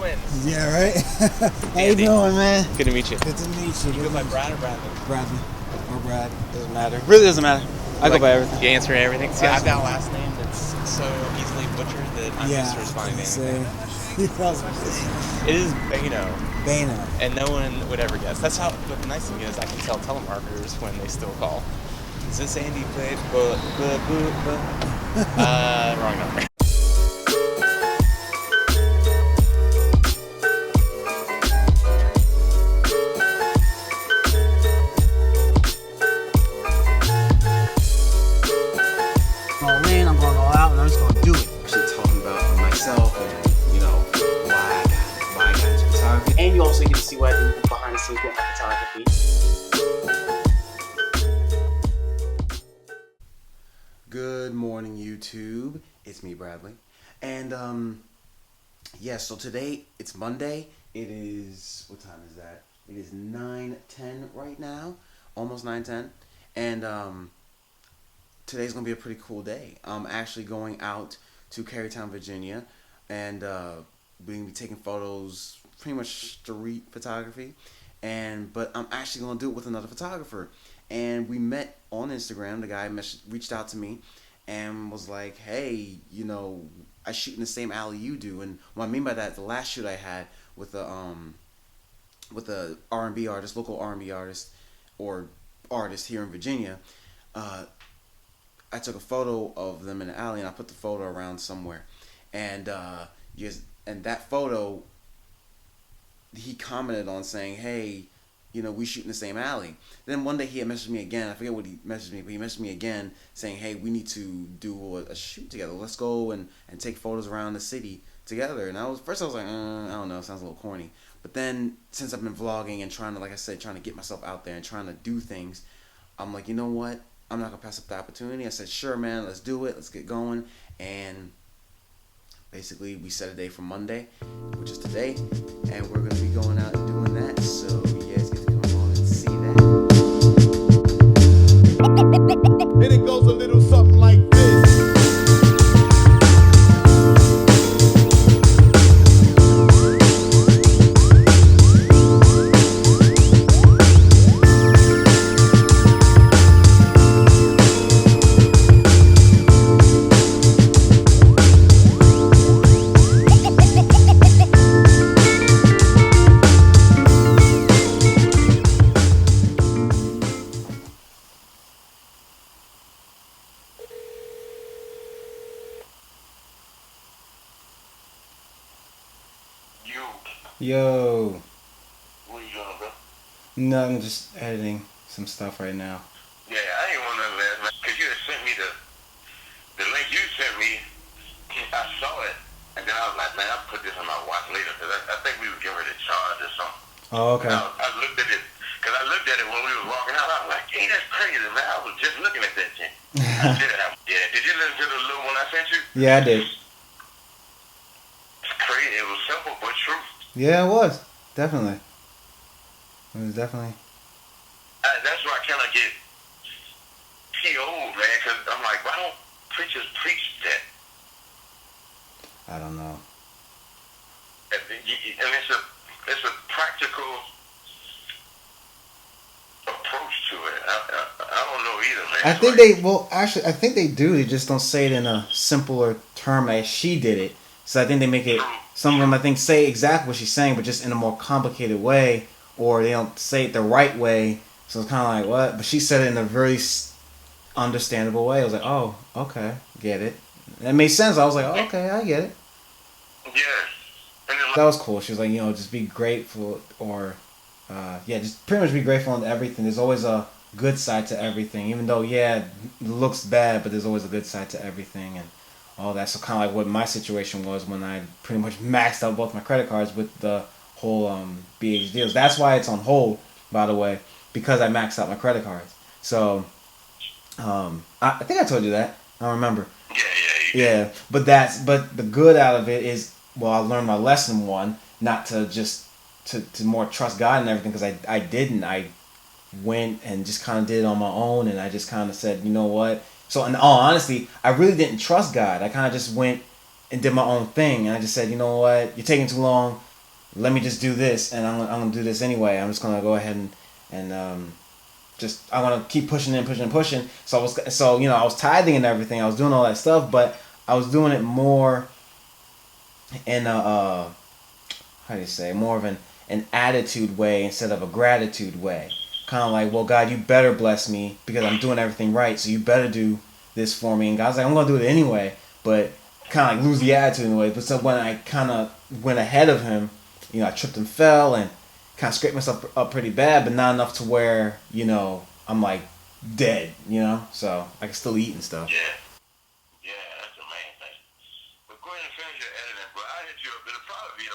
twins. Yeah, right? How you doing, man? Good to meet you. Good to meet you. You go by Brad or Bradley? Bradley. Or Brad. Doesn't matter. Really doesn't matter. I go by everything. You answer everything. See, I've got a last name that's so easily butchered that I'm used to responding to anything. It is, Boenau. And no one would ever guess. That's how, but the nice thing is I can tell telemarketers when they still call. Is this Andy played? Wrong number. I'm going all out and I'm just going to do it. Actually talking about myself and, why I got into photography. And you also get to see what I do behind the scenes with my photography. Good morning, YouTube. It's me, Bradley. And, so today, it's Monday. It is, what time is that? It is 9:10 right now. Almost 9:10. And, today's going to be a pretty cool day. I'm actually going out to Carytown, Virginia. And, we're going to be taking photos, pretty much street photography. But I'm actually going to do it with another photographer. And we met on Instagram. The guy reached out to me and was like, hey, I shoot in the same alley you do. And what I mean by that, the last shoot I had with the R&B artist, local R&B artist or artist here in Virginia, I took a photo of them in the alley and I put the photo around somewhere. And that photo, he commented on saying, hey, we shoot in the same alley. Then one day he had messaged me again. I forget what he messaged me, but he messaged me again saying, hey, we need to do a shoot together. Let's go and take photos around the city together. And I was like, I don't know, it sounds a little corny. But then since I've been vlogging and trying to get myself out there and trying to do things, I'm like, you know what? I'm not going to pass up the opportunity. I said, sure, man, let's do it. Let's get going. And basically, we set a day for Monday, which is today. And we're going to be going out and doing that. So you guys get to come on and see that. And it goes a little something like this. Yo. What are you doing, bro? No, I'm just editing some stuff right now. Yeah, I ain't want nothing last night. Because you had sent me the link you sent me. I saw it. And then I was like, man, I'll put this on my watch later. Because I think we were getting ready to charge or something. Oh, okay. I looked at it. Because I looked at it when we were walking out. I was like, hey, that's crazy, man. I was just looking at that thing. I did it. Yeah. Did you listen to the little one I sent you? Yeah, I did. It's crazy. It was simple but true. Yeah, it was. Definitely. It was definitely. That's why I kind of get TO'd, man, because I'm like, why don't preachers preach that? I don't know. And it's a practical approach to it. I don't know either, man. I think they do. They just don't say it in a simpler term as she did it. So I think they make it, some of them I think say exactly what she's saying, but just in a more complicated way, or they don't say it the right way. So it's kind of like, what? But she said it in a very understandable way. I was like, oh, okay, get it. It made sense. I was like, oh, okay, I get it. Yeah. That was cool. She was like, just be grateful, or, just pretty much be grateful on everything. There's always a good side to everything, even though, it looks bad, but there's always a good side to everything, and all that. So kind of like what my situation was when I pretty much maxed out both my credit cards with the whole BH deals. That's why it's on hold, by the way, because I maxed out my credit cards. So I think I told you that. I don't remember. Yeah. But the good out of it is, well, I learned my lesson one, not to just to more trust God and everything, because I didn't. I went and just kind of did it on my own, and I just kind of said, you know what? So in all honesty, I really didn't trust God. I kind of just went and did my own thing, and I just said, you know what? You're taking too long. let me just do this, and I'm gonna do this anyway. I'm just gonna go ahead and just I want to keep pushing and pushing and pushing. So I was tithing and everything. I was doing all that stuff, but I was doing it more in a how do you say, more of an attitude way instead of a gratitude way. Kind of like, well, God, you better bless me because I'm doing everything right, so you better do this for me. And God's like, I'm gonna do it anyway, but kind of like lose the attitude in a way. But so when I kind of went ahead of him, I tripped and fell and kind of scraped myself up pretty bad, but not enough to where I'm like dead, so I can still eat and stuff. Yeah, that's the main thing. But go ahead and finish your editing, but I'll hit you up. It'll probably be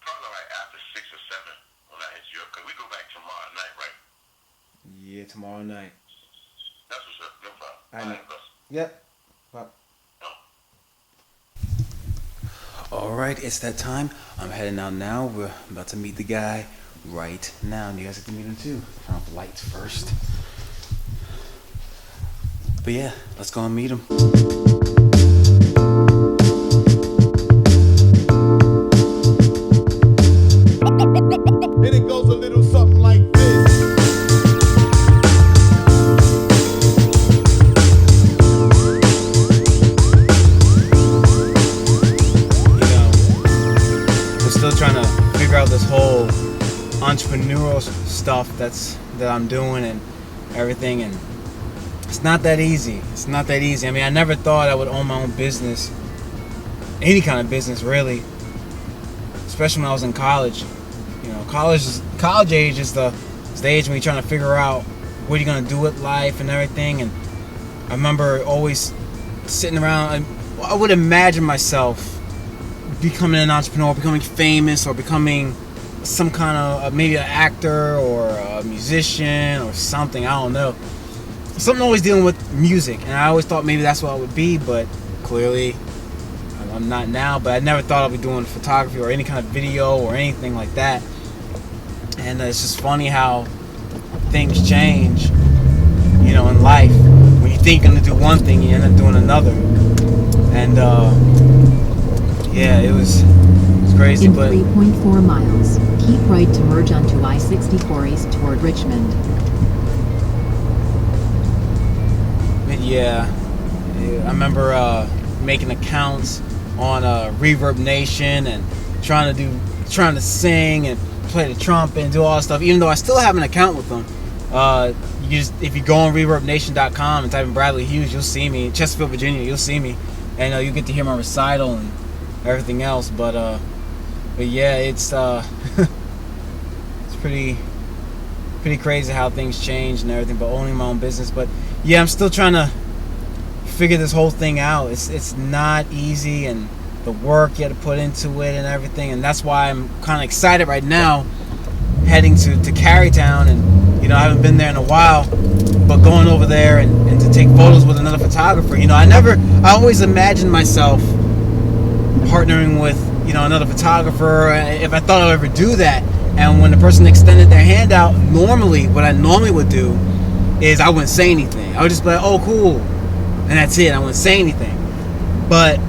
probably like after 6 or 7 when I hit you up, because we go back tomorrow night, right? Yeah, tomorrow night. That's what's up. No problem. I know. Bus. Yep. Well. No. All right, it's that time. I'm heading out now. We're about to meet the guy right now. And you guys have to meet him too. Turn off the lights first. But yeah, let's go and meet him. And it goes a little something like this. We're still trying to figure out this whole entrepreneurial stuff that I'm doing and everything, and it's not that easy. I mean, I never thought I would own my own business, any kind of business really, especially when I was in college. College age is the age when you're trying to figure out what you're gonna do with life and everything. And I remember always sitting around, and I would imagine myself becoming an entrepreneur, becoming famous, or becoming some kind of maybe an actor or a musician or something. I don't know. Something always dealing with music, and I always thought maybe that's what I would be, but clearly I'm not now. But I never thought I'd be doing photography or any kind of video or anything like that. And it's just funny how things change, in life. When you think you're gonna do one thing, you end up doing another. And yeah, it was crazy. In but 3.4 miles, keep right to merge onto I-64 east toward Richmond. Yeah, I remember making accounts on Reverb Nation and trying to sing and play the trumpet and do all that stuff. Even though I still have an account with them, if you go on ReverbNation.com and type in Bradley Hughes, you'll see me. Chesterfield, Virginia, you'll see me, and you get to hear my recital and everything else. But yeah, it's it's pretty crazy how things change and everything. But owning my own business, but yeah, I'm still trying to figure this whole thing out. It's not easy, and the work you had to put into it and everything, and that's why I'm kind of excited right now, heading to Carytown. And I haven't been there in a while, but going over there and to take photos with another photographer. I always imagined myself partnering with another photographer if I thought I'd ever do that. And when the person extended their hand out, what I normally would do is I wouldn't say anything. I would just be like, oh, cool, and that's it. I wouldn't say anything. But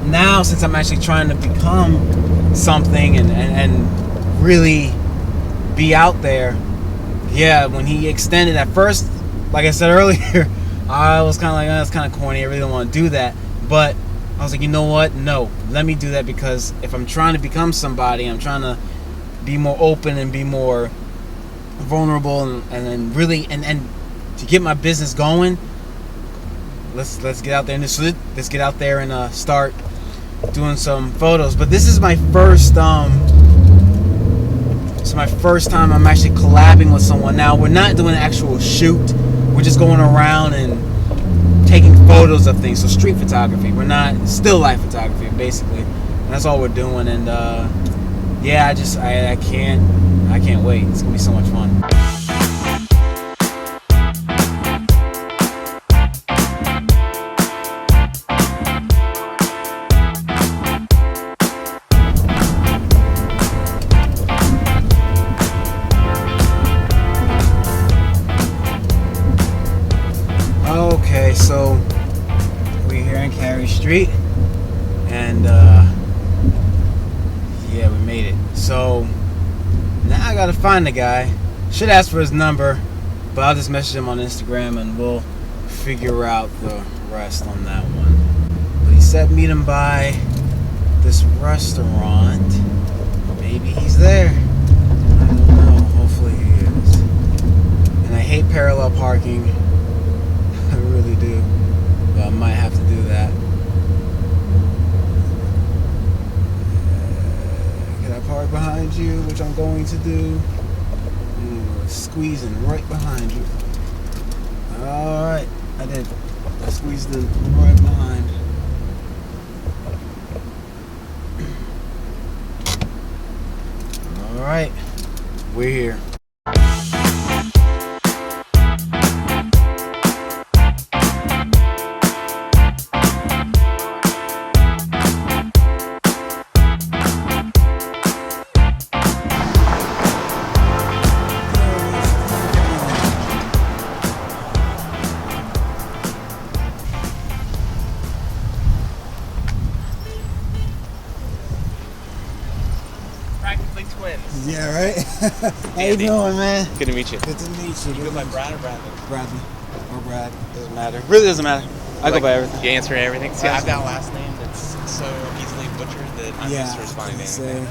now, since I'm actually trying to become something and really be out there, yeah, when he extended at first, like I said earlier, I was kind of like, oh, that's kind of corny. I really don't want to do that. But I was like, you know what? No, let me do that, because if I'm trying to become somebody, I'm trying to be more open and be more vulnerable and really and to get my business going. Let's get out there and let's get out there and start doing some photos. But this is my first time I'm actually collabing with someone. Now, we're not doing an actual shoot. We're just going around and taking photos of things. So street photography. We're not still life photography, basically. And that's all we're doing. And yeah, I can't wait. It's gonna be so much fun. Okay, so we're here in Cary Street, and yeah, made it. So now I gotta find the guy. Should ask for his number, but I'll just message him on Instagram and we'll figure out the rest on that one. But he said meet him by this restaurant. Maybe he's there. I don't know. Hopefully he is. And I hate parallel parking. I really do. But I might have to do that. Can I park behind you? Which I'm going to do. Squeezing right behind you. Alright. I did. I squeezed in right behind. Alright. We're here. Practically twins. Yeah, right? How you doing, man? Good to meet you. Good to meet you. You go by Brad or Bradley? Bradley. Or Brad. Doesn't matter. Really doesn't matter. I go by everything. You answer everything. See, I've got a last name that's so easily butchered that I'm used to responding to anything.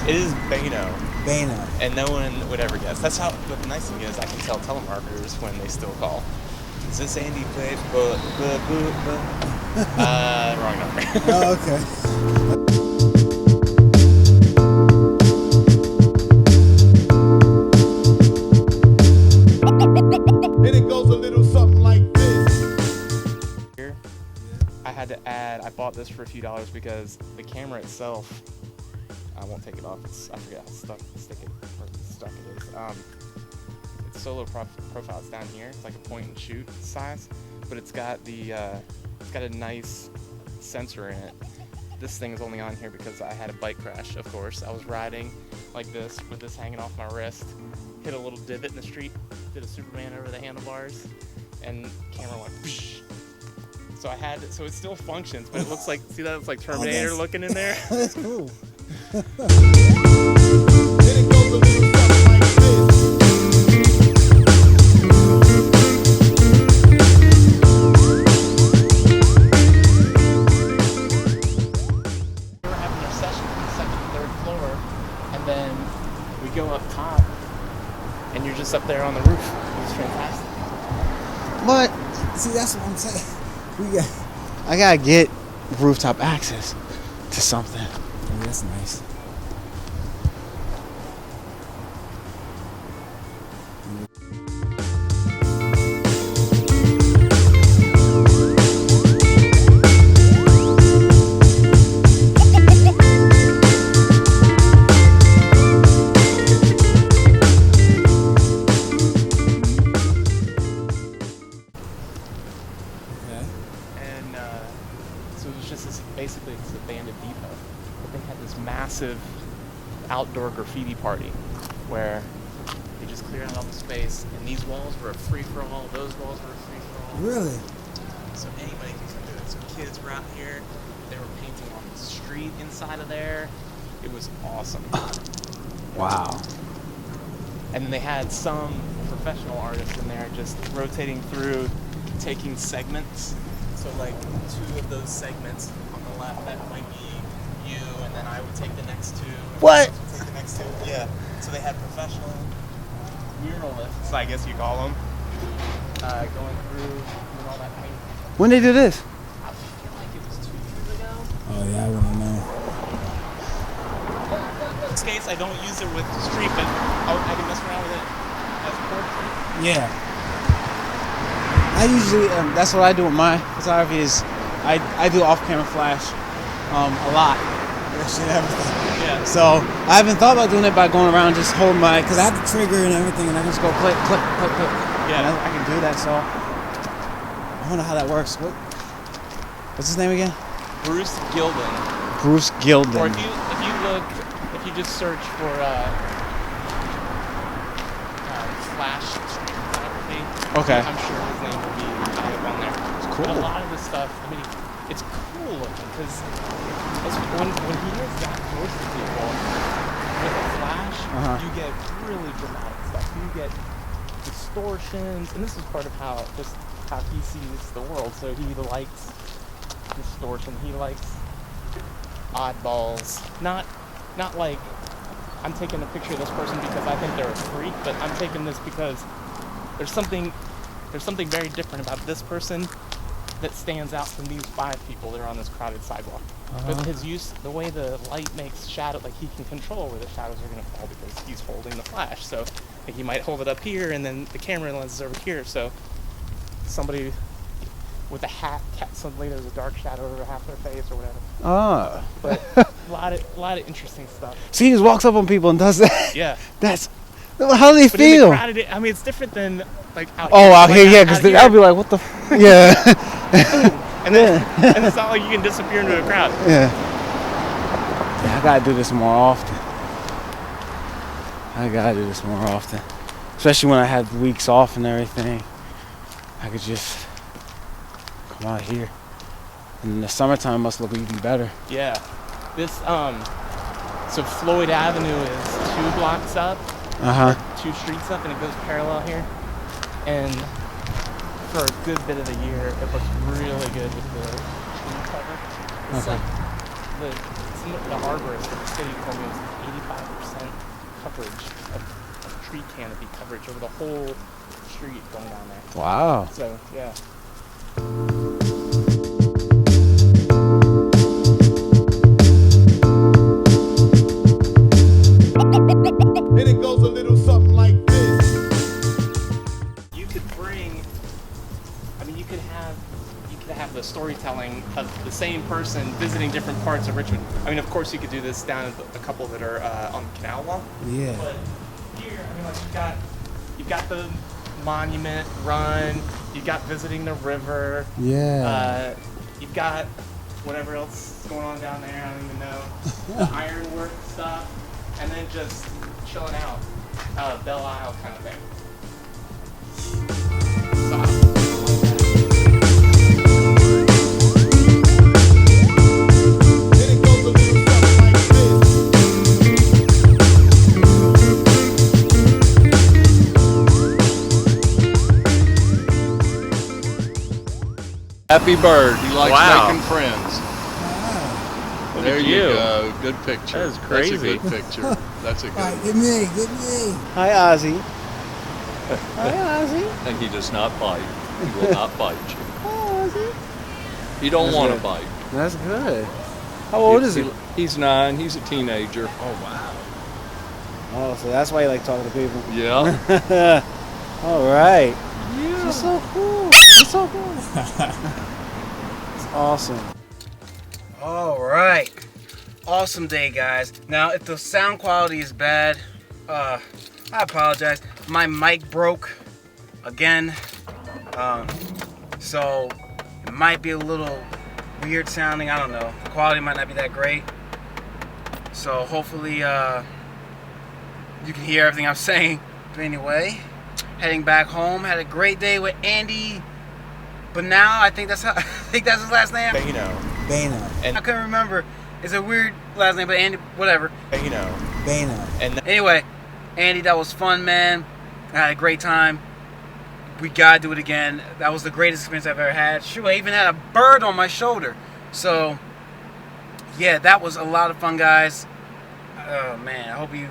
It is Boenau. Boenau. And no one would ever guess. That's how. But the nice thing is, I can tell telemarketers when they still call. Is this Andy Place? Wrong number. Oh, okay. And it goes a little something like this. Here, I had to add. I bought this for a few dollars because the camera itself. I won't take it off. I forget how stuck it is. It's solo profile. It's down here. It's like a point and shoot size, but it's got a nice sensor in it. This thing is only on here because I had a bike crash. Of course, I was riding like this with this hanging off my wrist. Hit a little divot in the street. Did a Superman over the handlebars, and camera went. Psh. So so it still functions, but it looks like, see that? It's like Terminator looking in there. That's cool. And it goes a little something like this. We were having a session on the second and third floor, and then we go up top, and you're just up there on the roof. It was fantastic. But see, that's what I'm saying. I gotta get rooftop access to something. Oh, that's nice. So it was just basically it's a abandoned depot, but they had this massive outdoor graffiti party where they just cleared out all the space, and these walls were a free-for-all, those walls were a free-for-all. Really? So anybody can come do it. So kids were out here, they were painting on the street inside of there. It was awesome. Wow. And then they had some professional artists in there just rotating through, taking segments. So like 2 of those segments on the left, that might be you, and then I would take the next 2. What? Take the next 2. Yeah. So they had professional muralists, I guess you call them, going through and all that painting. When they do this? I feel like it was 2 years ago. Oh yeah, I wouldn't know. In this case, I don't use it with street, but I can mess around with it as portrait. Yeah. I usually, that's what I do with my photography is I do off-camera flash a lot. Everything. Yeah. So I haven't thought about doing it by going around just holding my, because I have the trigger and everything, and I can just go click, click, click, click. Yeah. And I can do that, so I wonder how that works. What's his name again? Bruce Gilden. Bruce Gilden. Or if you just search for flash street photography. Okay. I'm sure his name will be high up on there. Cool. But a lot of the stuff, I mean, it's cool looking because when he is that close to people with a flash, you get really dramatic stuff. You get distortions, and this is part of how he sees the world. So he likes distortion. He likes oddballs. Not like I'm taking a picture of this person because I think they're a freak, but I'm taking this because there's something very different about this person that stands out from these 5 people that are on this crowded sidewalk. But his use, the way the light makes shadow, like he can control where the shadows are going to fall because he's holding the flash. So like, he might hold it up here and then the camera lens is over here. So somebody with a hat, suddenly there's a dark shadow over half their face or whatever. But a lot of interesting stuff. So he just walks up on people and does that. Yeah. That's how do they But feel? in the crowded, I mean, it's different than like out Oh, here. out Like, here, yeah, because that would be like, what the? Yeah. And then and it's not like you can disappear into a crowd. Yeah. I gotta do this more often. Especially when I have weeks off and everything. I could just come out here. And in the summertime must look even better. Yeah. This so Floyd Avenue is 2 blocks up. 2 streets up, and it goes parallel here. And for a good bit of the year, it looks really good with the tree cover. It's like the arborist of the city told me it was 85% coverage of tree canopy coverage over the whole street going down there. Wow. So yeah. And it goes a little something like this. You could bring, I mean, you could have the storytelling of the same person visiting different parts of Richmond. I mean, of course, you could do this down at a couple that are on the Canal Wall. Yeah. But here, I mean, like you've got the monument run. You've got visiting the river. Yeah. You've got whatever else is going on down there. I don't even know. The ironwork stuff, and then just chilling out, Belle Isle kind of thing. So, I like that. And it goes a little something like this. Happy bird. He likes Wow. making friends. Look There at you you. go. Good picture. That is crazy. That's a good picture. That's a good Get me, get me. Hi, Ozzy. Hi, Ozzy. And he does not bite. He will not bite you. Hi, Ozzy. He don't That's want to good. bite. That's good. How old is he? He's 9. He's a teenager. Oh, so that's why you like talking to people. Yeah. All right. Yeah. She's so cool. She's so cool. It's awesome. All right. Awesome day, guys. Now, if the sound quality is bad, I apologize. My mic broke again. So it might be a little weird sounding. I don't know. The quality might not be that great. So hopefully you can hear everything I'm saying. But anyway, heading back home. Had a great day with Andy. But now I think that's his last name. Boenau. I couldn't remember. It's a weird last name, but Andy, whatever. Boenau. Anyway, Andy, that was fun, man. I had a great time. We gotta do it again. That was the greatest experience I've ever had. Shoot, I even had a bird on my shoulder. So, yeah, that was a lot of fun, guys. Oh man, I hope you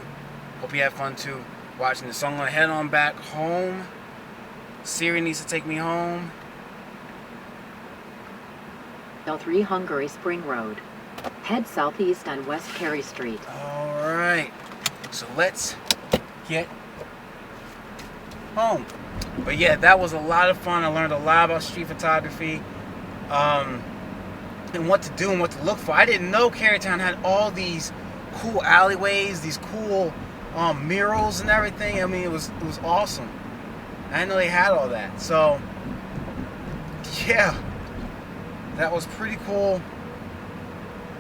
had fun too watching this. So I'm gonna head on back home. Siri needs to take me home. L3 Hungary Spring Road. Head southeast on West Carey Street. All right, so let's get home. But yeah, that was a lot of fun. I learned a lot about street photography, and what to do and what to look for. I didn't know Carytown had all these cool alleyways, these cool murals and everything. I mean, it was awesome. I didn't know they had all that. So yeah, that was pretty cool.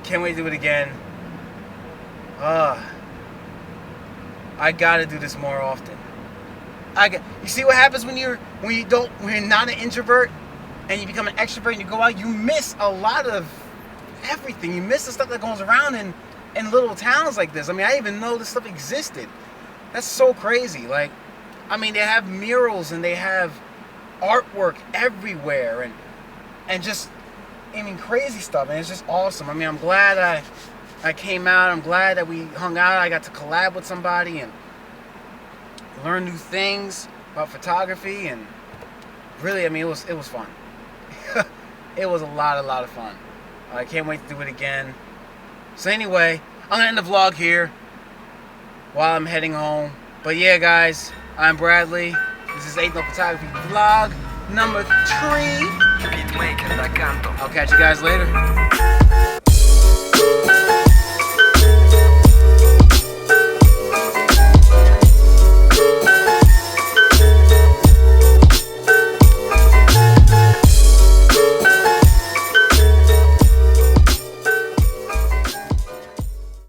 Can't wait to do it again. I gotta do this more often. You see what happens when you're not an introvert? and you become an extrovert and you go out, you miss a lot of everything. You miss the stuff that goes around in little towns like this. I mean, I didn't even know this stuff existed. That's so crazy. Like, I mean, they have murals and they have artwork everywhere and just, I mean, crazy stuff. And it's just awesome. I mean, I'm glad I came out. I'm glad that we hung out. I got to collab with somebody and learn new things about photography. And really, I mean, it was fun. It was a lot of fun. I can't wait to do it again. So anyway, I'm gonna end the vlog here while I'm heading home. But yeah, guys, I'm Bradley. This is Ain't No Photography vlog number 3. I'll catch you guys later.